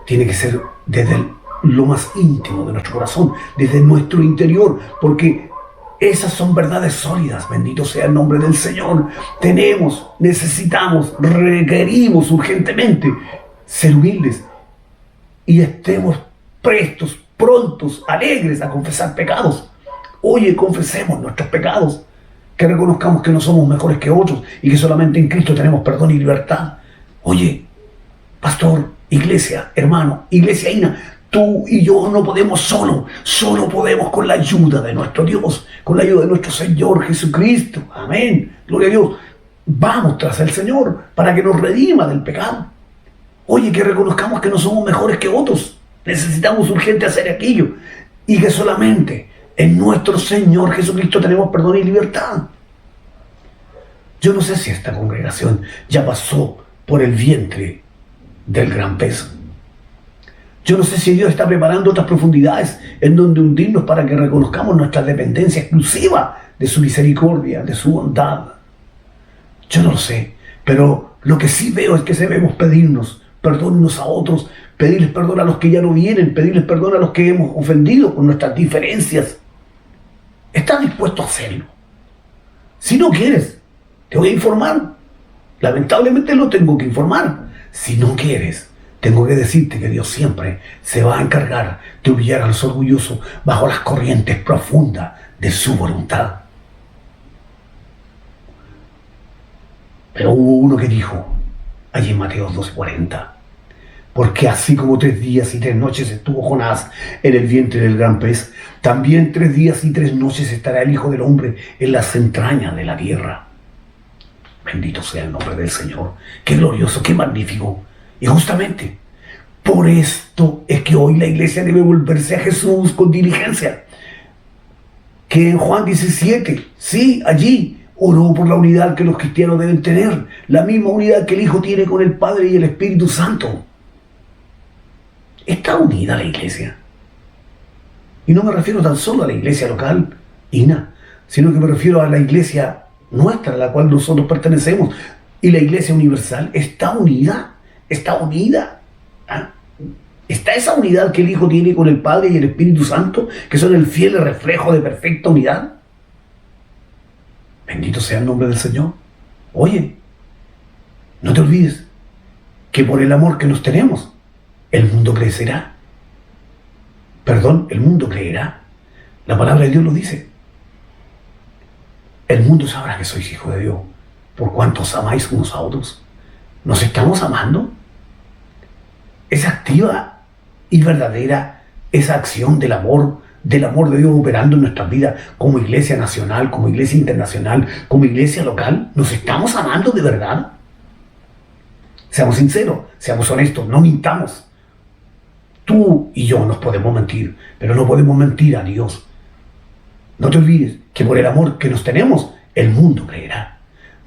Tiene que ser desde lo más íntimo de nuestro corazón, desde nuestro interior, porque esas son verdades sólidas. Bendito sea el nombre del Señor. Necesitamos, requerimos urgentemente ser humildes y estemos prontos, alegres a confesar pecados. Oye, confesemos nuestros pecados, que reconozcamos que no somos mejores que otros y que solamente en Cristo tenemos perdón y libertad. Oye, pastor, iglesia, hermano, iglesia Ina, tú y yo no podemos solo podemos con la ayuda de nuestro Dios, con la ayuda de nuestro Señor Jesucristo. Amén, gloria a Dios. Vamos tras el Señor para que nos redima del pecado. Oye, que reconozcamos que no somos mejores que otros. Necesitamos urgente hacer aquello y que solamente en nuestro Señor Jesucristo tenemos perdón y libertad. Yo no sé si esta congregación ya pasó por el vientre del gran pez. Yo no sé si Dios está preparando otras profundidades en donde hundirnos para que reconozcamos nuestra dependencia exclusiva de su misericordia, de su bondad. Yo no lo sé, pero lo que sí veo es que debemos pedirnos perdón unos a otros, pedirles perdón a los que ya no vienen, pedirles perdón a los que hemos ofendido con nuestras diferencias. ¿Estás dispuesto a hacerlo? Si no quieres, te voy a informar. Lamentablemente lo tengo que informar. Si no quieres, tengo que decirte que Dios siempre se va a encargar de humillar a los orgullosos bajo las corrientes profundas de su voluntad. Pero hubo uno que dijo, allí en Mateo 12:40, porque así como 3 días y 3 noches estuvo Jonás en el vientre del gran pez, también 3 días y 3 noches estará el Hijo del Hombre en las entrañas de la tierra. Bendito sea el nombre del Señor. Qué glorioso, qué magnífico. Y justamente por esto es que hoy la iglesia debe volverse a Jesús con diligencia. Que en Juan 17, sí, allí oró por la unidad que los cristianos deben tener, la misma unidad que el Hijo tiene con el Padre y el Espíritu Santo. ¿Está unida la iglesia? Y no me refiero tan solo a la iglesia local, Ina, sino que me refiero a la iglesia nuestra, a la cual nosotros pertenecemos. Y la iglesia universal está unida. Está unida. ¿Ah? Está esa unidad que el Hijo tiene con el Padre y el Espíritu Santo, que son el fiel reflejo de perfecta unidad. Bendito sea el nombre del Señor. Oye, no te olvides que por el amor que nos tenemos, el mundo crecerá. Perdón, el mundo creerá. La palabra de Dios lo dice. El mundo sabrá que sois hijos de Dios, por cuanto os amáis unos a otros. ¿Nos estamos amando? ¿Es activa y verdadera esa acción del amor de Dios operando en nuestras vidas como iglesia nacional, como iglesia internacional, como iglesia local? ¿Nos estamos amando de verdad? Seamos sinceros, seamos honestos, no mintamos. Tú y yo nos podemos mentir, pero no podemos mentir a Dios. No te olvides que por el amor que nos tenemos, el mundo creerá.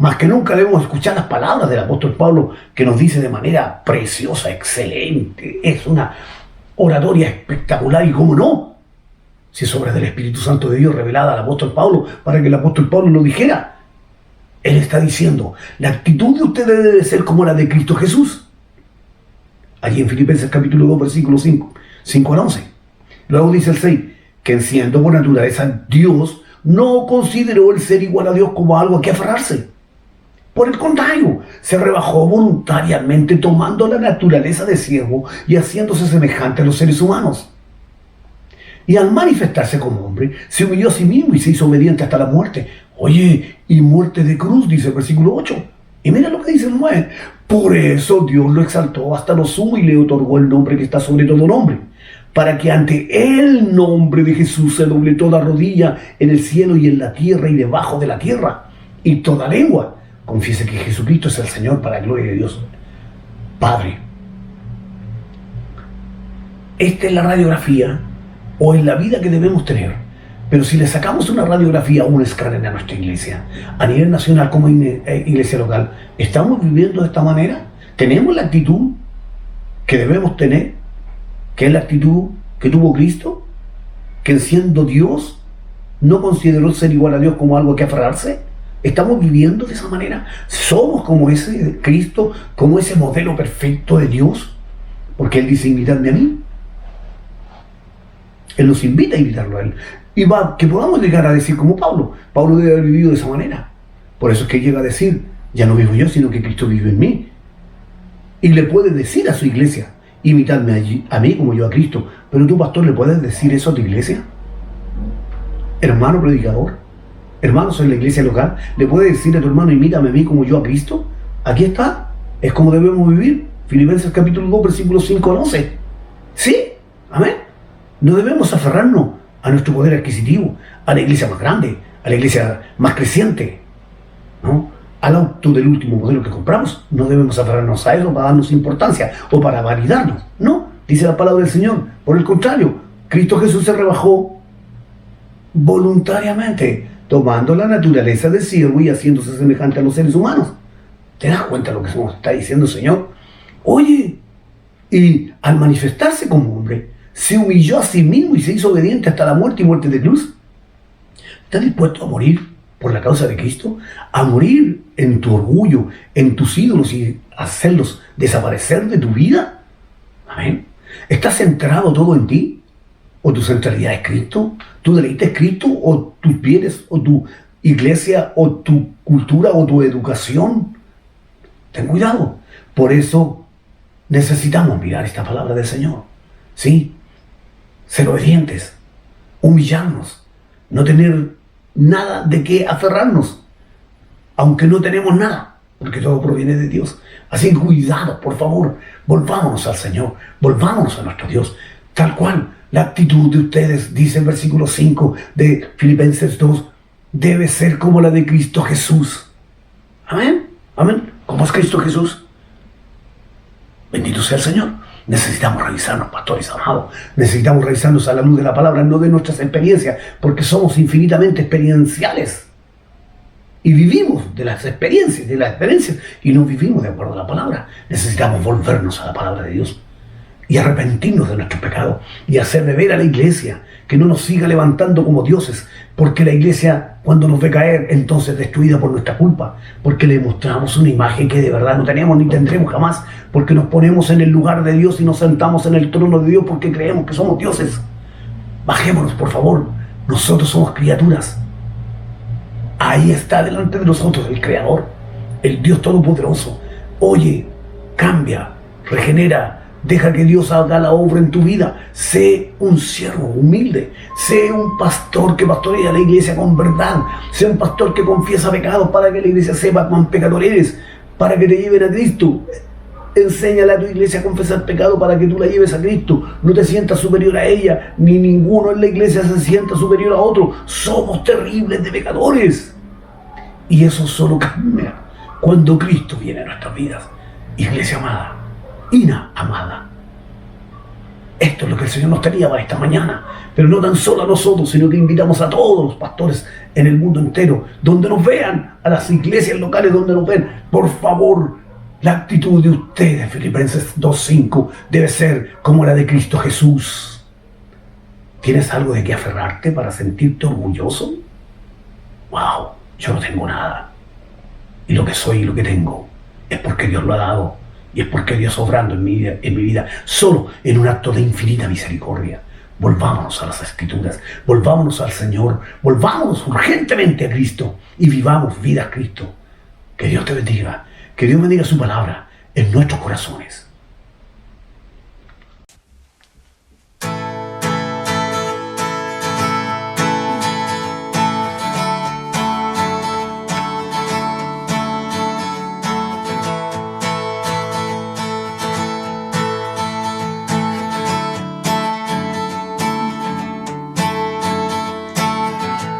Más que nunca debemos escuchar las palabras del apóstol Pablo, que nos dice de manera preciosa, excelente. Es una oratoria espectacular, y cómo no, si es obra del Espíritu Santo de Dios revelada al apóstol Pablo, para que el apóstol Pablo lo dijera. Él está diciendo, la actitud de ustedes debe ser como la de Cristo Jesús. Allí en Filipenses capítulo 2, versículos 5 al 11. Luego dice el 6, que siendo por naturaleza Dios, no consideró el ser igual a Dios como algo a que aferrarse. Por el contrario, se rebajó voluntariamente, tomando la naturaleza de siervo y haciéndose semejante a los seres humanos. Y al manifestarse como hombre, se humilló a sí mismo y se hizo obediente hasta la muerte. Oye, y muerte de cruz, dice el versículo 8. Y mira lo que dice el 9. Por eso Dios lo exaltó hasta lo sumo y le otorgó el nombre que está sobre todo nombre, para que ante el nombre de Jesús se doble toda rodilla en el cielo y en la tierra y debajo de la tierra, y toda lengua confiese que Jesucristo es el Señor, para la gloria de Dios Padre. Esta es la radiografía, o en la vida que debemos tener. Pero si le sacamos una radiografía o un escáner a nuestra iglesia, a nivel nacional como iglesia local, ¿estamos viviendo de esta manera? ¿Tenemos la actitud que debemos tener? ¿Que es la actitud que tuvo Cristo? ¿Que siendo Dios no consideró ser igual a Dios como algo que aferrarse? ¿Estamos viviendo de esa manera? ¿Somos como ese Cristo, como ese modelo perfecto de Dios? Porque Él dice, invitadme a mí. Él nos invita a invitarlo a Él. Y que podamos llegar a decir como Pablo. Pablo debe haber vivido de esa manera. Por eso es que llega a decir, ya no vivo yo, sino que Cristo vive en mí. Y le puede decir a su iglesia, invitadme a mí como yo a Cristo. Pero tú, pastor, ¿le puedes decir eso a tu iglesia? Hermano predicador, hermanos en la iglesia local, ¿le puedes decir a tu hermano, invítame a mí como yo a Cristo? Aquí está, es como debemos vivir. Filipenses capítulo 2, versículos 5 al 11. Sí, amén. No debemos aferrarnos a nuestro poder adquisitivo, a la iglesia más grande, a la iglesia más creciente, ¿no? Al auto del último modelo que compramos. No debemos aferrarnos a eso para darnos importancia o para validarnos. No, dice la palabra del Señor. Por el contrario, Cristo Jesús se rebajó voluntariamente, tomando la naturaleza de siervo y haciéndose semejante a los seres humanos. ¿Te das cuenta de lo que nos está diciendo el Señor? Oye, y al manifestarse como hombre, se humilló a sí mismo y se hizo obediente hasta la muerte y muerte de cruz. ¿Estás dispuesto a morir por la causa de Cristo? ¿A morir en tu orgullo, en tus ídolos y hacerlos desaparecer de tu vida? Amén. ¿Estás centrado todo en ti? ¿O tu centralidad es Cristo? ¿Tu deleite es Cristo? ¿O tus bienes? ¿O tu iglesia? ¿O tu cultura? ¿O tu educación? Ten cuidado. Por eso necesitamos mirar esta palabra del Señor. ¿Sí? Ser obedientes, humillarnos, no tener nada de qué aferrarnos, aunque no tenemos nada, porque todo proviene de Dios. Así que cuidado, por favor, volvámonos al Señor, volvámonos a nuestro Dios, tal cual la actitud de ustedes, dice el versículo 5 de Filipenses 2, debe ser como la de Cristo Jesús. Amén, amén. ¿Cómo es Cristo Jesús? Bendito sea el Señor. Necesitamos revisarnos, pastores amados. Necesitamos revisarnos a la luz de la palabra, no de nuestras experiencias, porque somos infinitamente experienciales. Y vivimos de las experiencias, y no vivimos de acuerdo a la palabra. Necesitamos volvernos a la palabra de Dios y arrepentirnos de nuestros pecados y hacer de ver a la iglesia que no nos siga levantando como dioses, porque la iglesia, cuando nos ve caer, entonces destruida por nuestra culpa, porque le mostramos una imagen que de verdad no tenemos ni tendremos jamás, porque nos ponemos en el lugar de Dios y nos sentamos en el trono de Dios porque creemos que somos dioses. Bajémonos, por favor. Nosotros somos criaturas. Ahí está delante de nosotros el Creador, el Dios Todopoderoso. Oye, cambia, regenera, deja que Dios haga la obra en tu vida. Sé un siervo humilde. Sé un pastor que pastorea la iglesia con verdad. Sé un pastor que confiesa pecados para que la iglesia sepa cuán pecador eres, para que te lleven a Cristo. Enséñale a tu iglesia a confesar pecado para que tú la lleves a Cristo. No te sientas superior a ella, ni ninguno en la iglesia se sienta superior a otro. Somos terribles de pecadores. Y eso solo cambia cuando Cristo viene a nuestras vidas. Iglesia amada, Ina amada, Esto es lo que el Señor nos tenía para esta mañana. Pero no tan solo a nosotros, sino que invitamos a todos los pastores en el mundo entero, donde nos vean, a las iglesias locales donde nos ven. Por favor, la actitud de ustedes, Filipenses 2:5, debe ser como la de Cristo Jesús. ¿Tienes algo de qué aferrarte para sentirte orgulloso? ¡Wow! Yo no tengo nada. Y lo que soy y lo que tengo es porque Dios lo ha dado. Y es porque Dios obrando en mi vida, solo en un acto de infinita misericordia. Volvámonos a las Escrituras, volvámonos al Señor, volvámonos urgentemente a Cristo y vivamos vida a Cristo. Que Dios te bendiga, que Dios bendiga su palabra en nuestros corazones.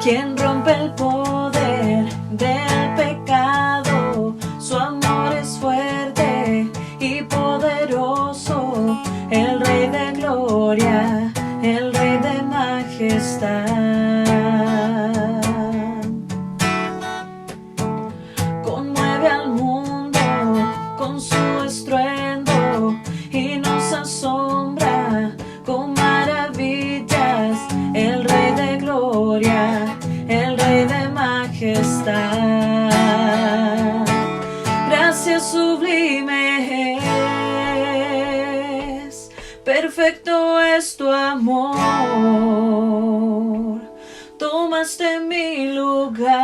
Quien rompe el poder del pecado, su amor es fuerte y poderoso, el Rey de gloria, el Rey de majestad. Conmueve al mundo con su estruendo y nos asombra con maravillas, el Rey de gloria, el Rey de majestad. Gracias sublimes, perfecto es tu amor. Tomaste mi lugar,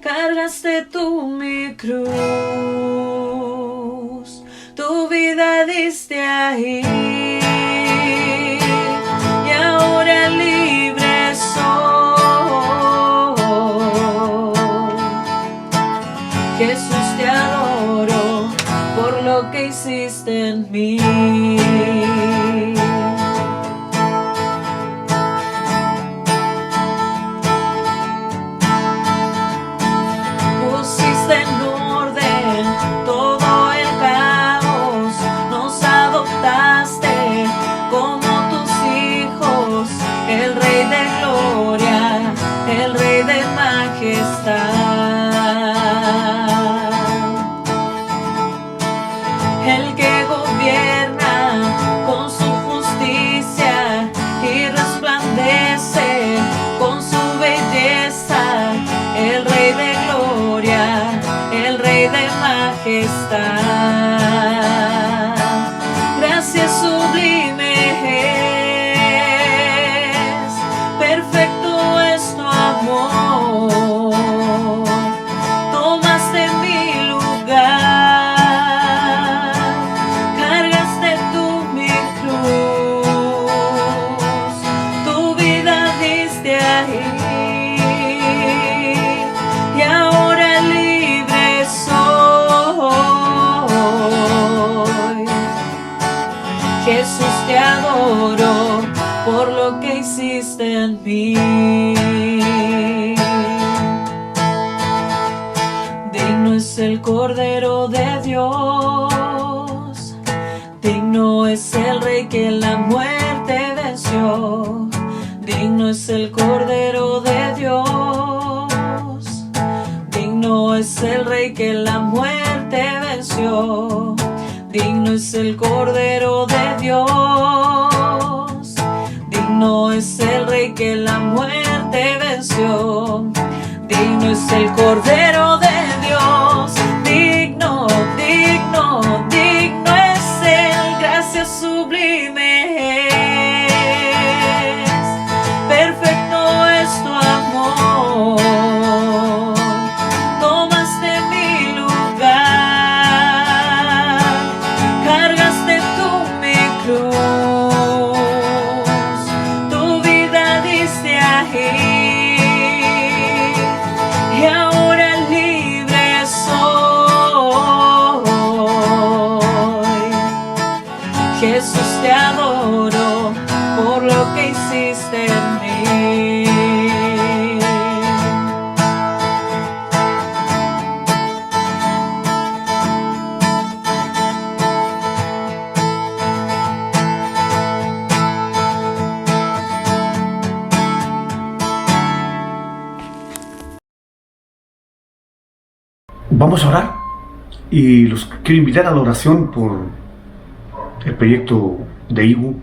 cargaste tú mi cruz, tu vida diste ahí. Jesús, te adoro por lo que hiciste en mí. Pusiste en orden todo el caos, nos adoptaste como tus hijos, el Rey de gloria, el Rey de majestad. El que gobierna con su justicia y resplandece con su belleza, el Rey de gloria, el Rey de majestad. Gracias sublimes, perfecto es tu amor. Tomaste mi lugar, y ahora libre soy. Jesús, te adoro por lo que hiciste en mí. Digno es el Cordero de Dios, digno es el Rey que la muerte venció. Digno es el Cordero de Dios, digno es el Rey que la muerte venció. Digno es el Cordero de Dios, digno es el Rey que la muerte venció. Digno es el Cordero de Dios, digno, digno, digno es Él. Gracias sublimes, perfecto es tu amor. Tomaste mi lugar, cargaste tú mi cruz, tu vida diste ahí. Y ahora libre Vamos a orar y los quiero invitar a la oración por el proyecto de IGU,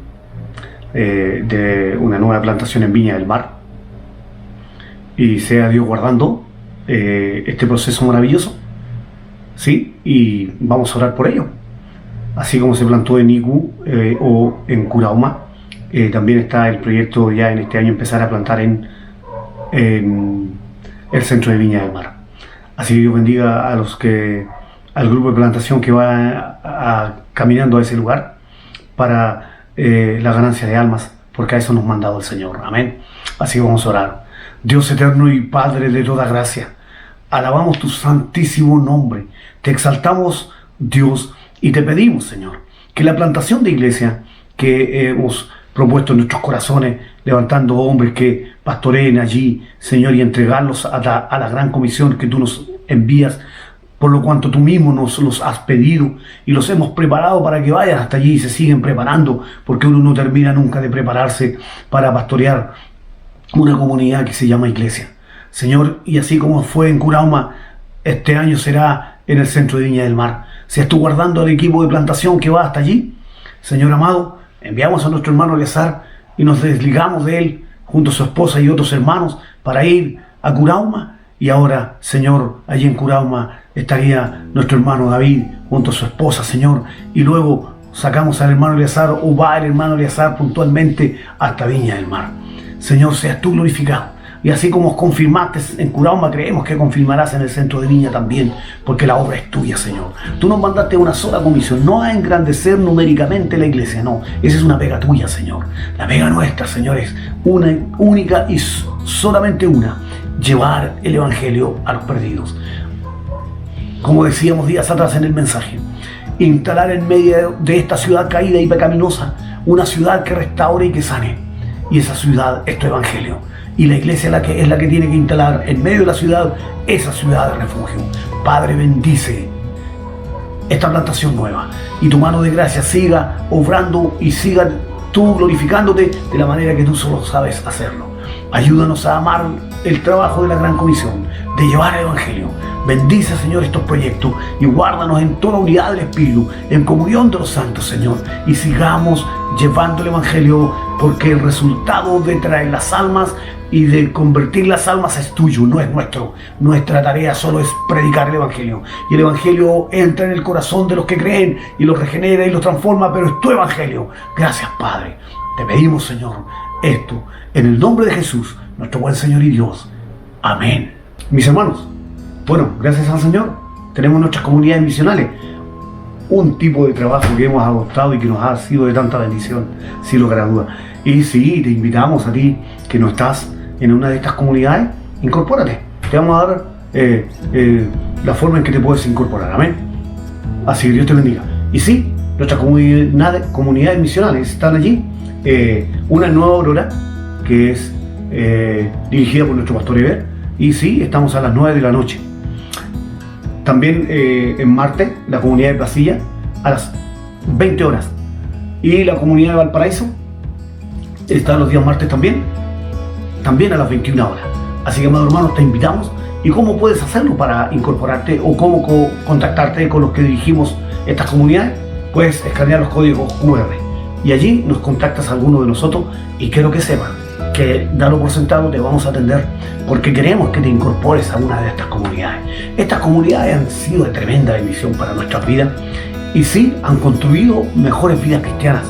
de una nueva plantación en Viña del Mar, y sea Dios guardando este proceso maravilloso, ¿sí? Y vamos a orar por ello. Así como se plantó en IGU o en Curauma, también está el proyecto ya en este año empezar a plantar en el centro de Viña del Mar. Así que Dios bendiga al grupo de plantación que va caminando a ese lugar para la ganancia de almas, porque a eso nos ha mandado el Señor. Amén. Así que vamos a orar. Dios eterno y Padre de toda gracia, alabamos tu santísimo nombre, te exaltamos, Dios, y te pedimos, Señor, que la plantación de iglesia que hemos propuesto en nuestros corazones, levantando hombres que pastoreen allí, Señor, y entregarlos a la gran comisión que tú nos envías, por lo cuanto tú mismo nos los has pedido y los hemos preparado para que vayan hasta allí y se siguen preparando, porque uno no termina nunca de prepararse para pastorear una comunidad que se llama iglesia. Señor, y así como fue en Curauma, este año será en el centro de Viña del Mar. Seas tú guardando al equipo de plantación que va hasta allí. Señor amado, enviamos a nuestro hermano Eleazar y nos desligamos de él junto a su esposa y otros hermanos para ir a Curauma. Y ahora, Señor, allí en Curauma estaría nuestro hermano David junto a su esposa, Señor. Y luego sacamos al hermano Eleazar, o va el hermano Eleazar puntualmente hasta Viña del Mar. Señor, seas tú glorificado. Y así como confirmaste en Curauma, creemos que confirmarás en el centro de Viña también, porque la obra es tuya, Señor. Tú nos mandaste una sola comisión, no a engrandecer numéricamente la iglesia, no. Esa es una pega tuya, Señor. La pega nuestra, Señor, es una, única y solamente una: llevar el evangelio a los perdidos. Como decíamos días atrás en el mensaje, instalar en medio de esta ciudad caída y pecaminosa una ciudad que restaure y que sane. Y esa ciudad es tu evangelio. Y la iglesia es la que tiene que instalar en medio de la ciudad esa ciudad de refugio. Padre, bendice esta plantación nueva y tu mano de gracia siga obrando y siga tú glorificándote de la manera que tú solo sabes hacerlo. Ayúdanos a amar el trabajo de la gran comisión, de llevar el evangelio. Bendice, Señor, estos proyectos y guárdanos en toda unidad del Espíritu, en comunión de los santos, Señor, y sigamos llevando el evangelio, porque el resultado de traer las almas y de convertir las almas es tuyo, no es nuestro. Nuestra tarea solo es predicar el evangelio, y el evangelio entra en el corazón de los que creen y los regenera y los transforma, pero es tu evangelio. Gracias, Padre. Te pedimos, Señor, esto en el nombre de Jesús, nuestro buen Señor y Dios. Amén. Mis hermanos, bueno, gracias al Señor tenemos nuestras comunidades misionales, un tipo de trabajo que hemos adoptado y que nos ha sido de tanta bendición, sin lugar a duda. Y sí, te invitamos a ti que no estás en una de estas comunidades, incorpórate. Te vamos a dar la forma en que te puedes incorporar. Amén. Así que Dios te bendiga. Y sí, nuestras comunidades misionales están allí. Una en Nueva Aurora, que es dirigida por nuestro pastor Eber. Y sí, estamos a las 9 de la noche. También en Marte, la comunidad de Placilla, a las 20 horas. Y la comunidad de Valparaíso está los días martes también a las 21 horas. Así que, amados hermanos, te invitamos. ¿Y cómo puedes hacerlo para incorporarte o cómo contactarte con los que dirigimos estas comunidades? Puedes escanear los códigos QR y allí nos contactas a alguno de nosotros, y quiero que sepan que, dalo por sentado, te vamos a atender, porque queremos que te incorpores a una de estas comunidades. Estas comunidades han sido de tremenda bendición para nuestras vidas, y sí, han construido mejores vidas cristianas.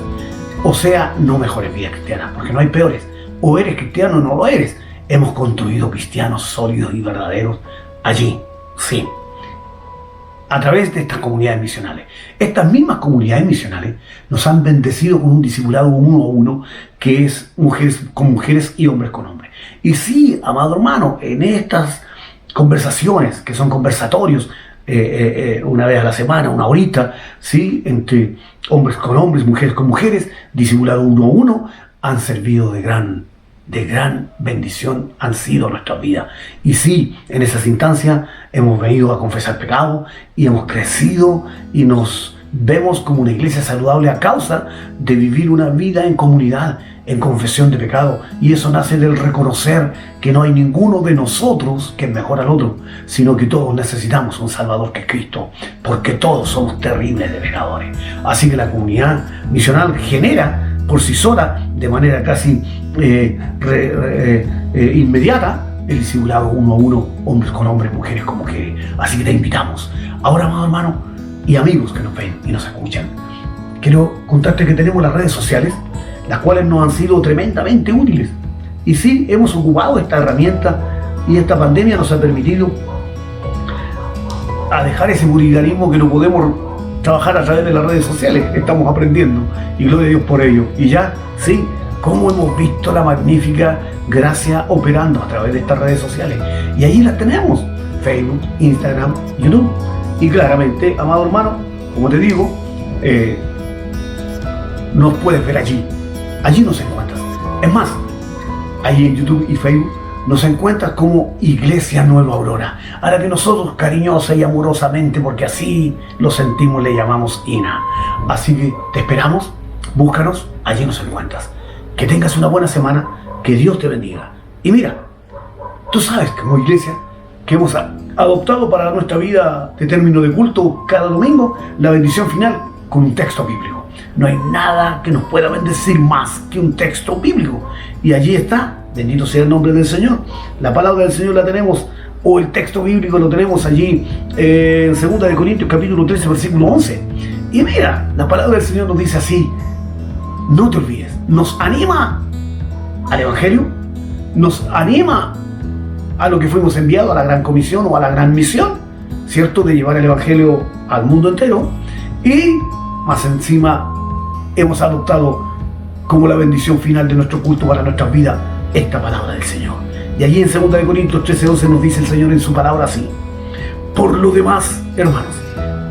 O sea, no mejores vidas cristianas, porque no hay peores. O eres cristiano o no lo eres. Hemos construido cristianos sólidos y verdaderos allí, sí, a través de estas comunidades misionales. Estas mismas comunidades misionales nos han bendecido con un discipulado 1 a 1, que es mujeres con mujeres y hombres con hombres. Y sí, amado hermano, en estas conversaciones, que son conversatorios, una vez a la semana, una horita, ¿sí?, entre hombres con hombres, mujeres con mujeres, discipulado 1 a 1, han servido de gran bendición, han sido nuestras vidas. Y sí, en esas instancias hemos venido a confesar pecado y hemos crecido y nos vemos como una iglesia saludable a causa de vivir una vida en comunidad, en confesión de pecado. Y eso nace del reconocer que no hay ninguno de nosotros que es mejor al otro, sino que todos necesitamos un Salvador que es Cristo, porque todos somos terribles de pecadores. Así que la comunidad misional genera por sí sola, de manera casi inmediata, el discipulado uno a uno, hombres con hombres, mujeres con mujeres. Así que te invitamos. Ahora, amado hermano y amigos que nos ven y nos escuchan, quiero contarte que tenemos las redes sociales, las cuales nos han sido tremendamente útiles. Y sí, hemos ocupado esta herramienta y esta pandemia nos ha permitido a dejar ese vulgarismo que no podemos trabajar a través de las redes sociales. Estamos aprendiendo y gloria a Dios por ello. Y ya, sí, cómo hemos visto la magnífica gracia operando a través de estas redes sociales. Y ahí las tenemos: Facebook, Instagram, YouTube. Y claramente, amado hermano, como te digo, nos puedes ver allí. Allí nos encuentras. Es más, ahí en YouTube y Facebook nos encuentras como Iglesia Nueva Aurora, a la que nosotros cariñosa y amorosamente, porque así lo sentimos, le llamamos INA. Así que te esperamos, búscanos, allí nos encuentras. Que tengas una buena semana, que Dios te bendiga. Y mira, tú sabes que como iglesia, que hemos adoptado para nuestra vida de término de culto cada domingo, la bendición final con un texto bíblico. No hay nada que nos pueda bendecir más que un texto bíblico. Y allí está, bendito sea el nombre del Señor. La palabra del Señor la tenemos, o el texto bíblico lo tenemos allí en 2 de Corintios capítulo 13, versículo 11. Y mira, la palabra del Señor nos dice así: no te olvides, nos anima al Evangelio, nos anima a lo que fuimos enviados, a la gran comisión o a la gran misión, ¿cierto?, de llevar el Evangelio al mundo entero. Y más encima hemos adoptado como la bendición final de nuestro culto para nuestras vidas esta palabra del Señor. Y allí en 2 de Corintios 13:11 nos dice el Señor en su palabra así: por lo demás, hermanos,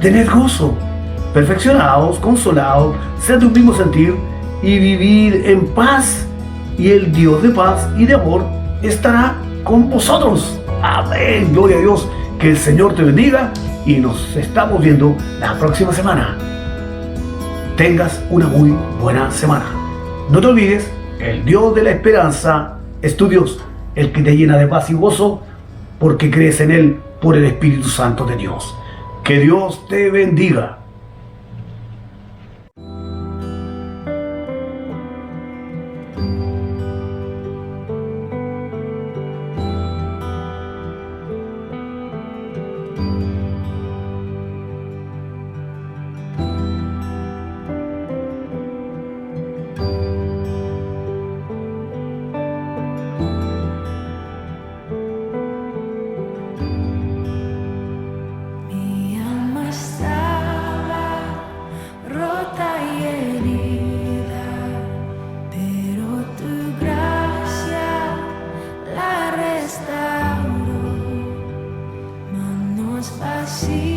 tened gozo, perfeccionaos, consolaos, sed de un mismo sentir y vivid en paz, y el Dios de paz y de amor estará con vosotros. Amén, gloria a Dios. Que el Señor te bendiga y nos estamos viendo la próxima semana. Tengas una muy buena semana. No te olvides, el Dios de la esperanza es tu Dios, el que te llena de paz y gozo porque crees en Él por el Espíritu Santo de Dios. Que Dios te bendiga. Así